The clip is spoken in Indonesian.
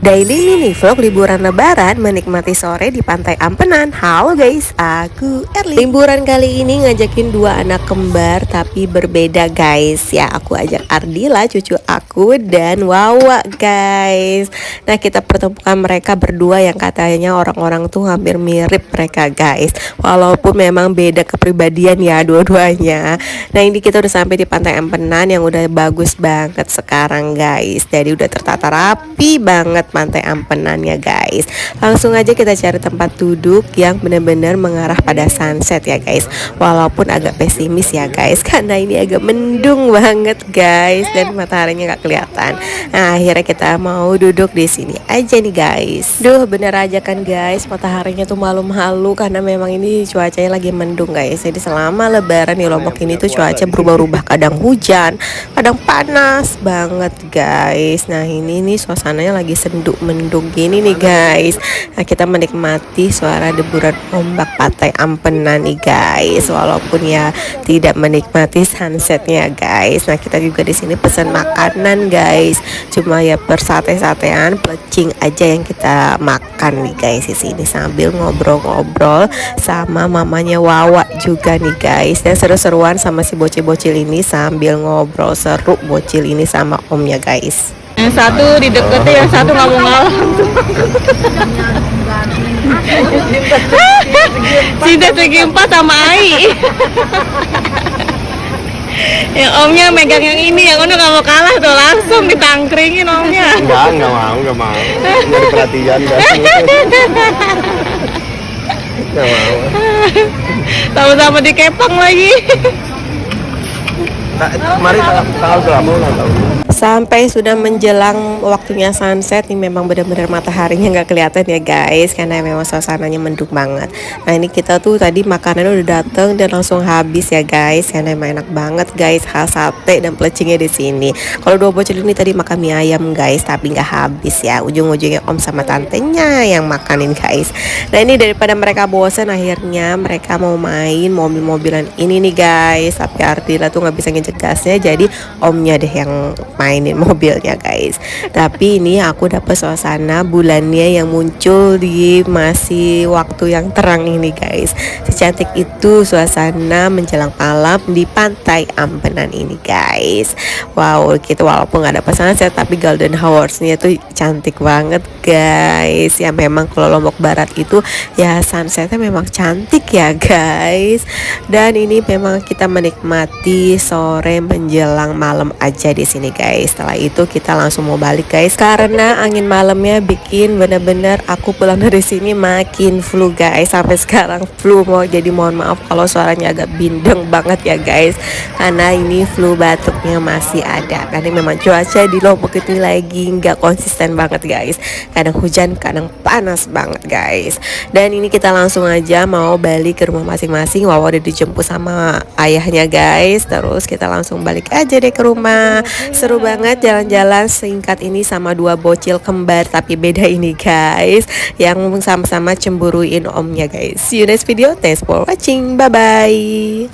Daily mini vlog liburan lebaran menikmati sore di Pantai Ampenan. Halo guys, aku Erli. Liburan kali ini ngajakin dua anak kembar tapi berbeda guys. Ya, aku ajak Ardila, cucu aku, dan Wawa guys. Nah, kita pertemukan mereka berdua yang katanya orang-orang tuh hampir mirip mereka guys. Walaupun memang beda kepribadian ya dua-duanya. Nah, ini kita udah sampai di Pantai Ampenan yang udah bagus banget sekarang guys. Jadi udah tertata rapi banget Pantai Ampenannya guys. Langsung aja kita cari tempat duduk yang benar-benar mengarah pada sunset ya guys. Walaupun agak pesimis ya guys, karena ini agak mendung banget guys dan mataharinya gak kelihatan. Nah, akhirnya kita mau duduk di sini aja nih guys. Duh, bener aja kan guys, mataharinya tuh malu-malu karena memang ini cuacanya lagi mendung guys. Jadi selama lebaran di Lombok ini tuh cuaca berubah-ubah, kadang hujan, kadang panas banget guys. Nah, ini nih suasananya lagi mendung gini nih guys. Nah, kita menikmati suara deburan ombak Pantai Ampenan nih guys. Walaupun ya tidak menikmati sunsetnya guys. Nah, kita juga di sini pesan makanan guys. Cuma ya persate-satean, plecing aja yang kita makan nih guys di sini sambil ngobrol-ngobrol sama mamanya Wawa juga nih guys. Dan seru-seruan sama si bocil-bocil ini sambil ngobrol seru bocil ini sama omnya guys. Yang satu dideketin, yang satu nggak mau ngalah. Cinta segi empat sama Ai. Yang omnya megang yang ini, yang ono nggak mau kalah tuh, langsung ditangkringin omnya. Enggak mau. Nyari perhatian dah. Enggak mau. Sama-sama dikepang lagi. Mari tanggal berapa ulang tahun? Sampai sudah menjelang waktunya sunset, ini memang benar-benar mataharinya nggak kelihatan ya guys, karena memang suasananya mendung banget. Nah, ini kita tuh tadi makanan udah dateng dan langsung habis ya guys, karena emang enak banget guys, khas sate dan pelecingnya di sini. Kalau dua bocil ini tadi makan mie ayam guys, tapi nggak habis ya, ujung-ujungnya om sama tantenya yang makanin guys. Nah, ini daripada mereka bosan, akhirnya mereka mau main mobil-mobilan ini nih guys, tapi Ardila tuh nggak bisa ngejek gasnya, jadi omnya deh yang mainin mobilnya guys. Tapi ini aku dapat suasana bulannya yang muncul di masih waktu yang terang ini guys. Secantik itu suasana menjelang malam di Pantai Ampenan ini guys. Wow, gitu walaupun nggak dapat sunset tapi golden hours-nya tuh cantik banget guys. Ya memang kalau Lombok Barat itu ya sunsetnya memang cantik ya guys. Dan ini memang kita menikmati sore menjelang malam aja di sini guys. Setelah itu kita langsung mau balik guys, karena angin malamnya bikin bener-bener aku pulang dari sini makin flu guys. Sampai sekarang flu, mau jadi mohon maaf kalau suaranya agak bindeng banget ya guys, karena ini flu batuknya masih ada. Karena memang cuaca di Lombok ini lagi nggak konsisten banget guys, kadang hujan kadang panas banget guys. Dan ini kita langsung aja mau balik ke rumah masing-masing. Wawa udah dijemput sama ayahnya guys, terus kita langsung balik aja deh ke rumah. Seru banget jalan-jalan singkat ini sama dua bocil kembar tapi beda ini guys, yang sama-sama cemburuin omnya guys. See you next video, thanks for watching, bye bye.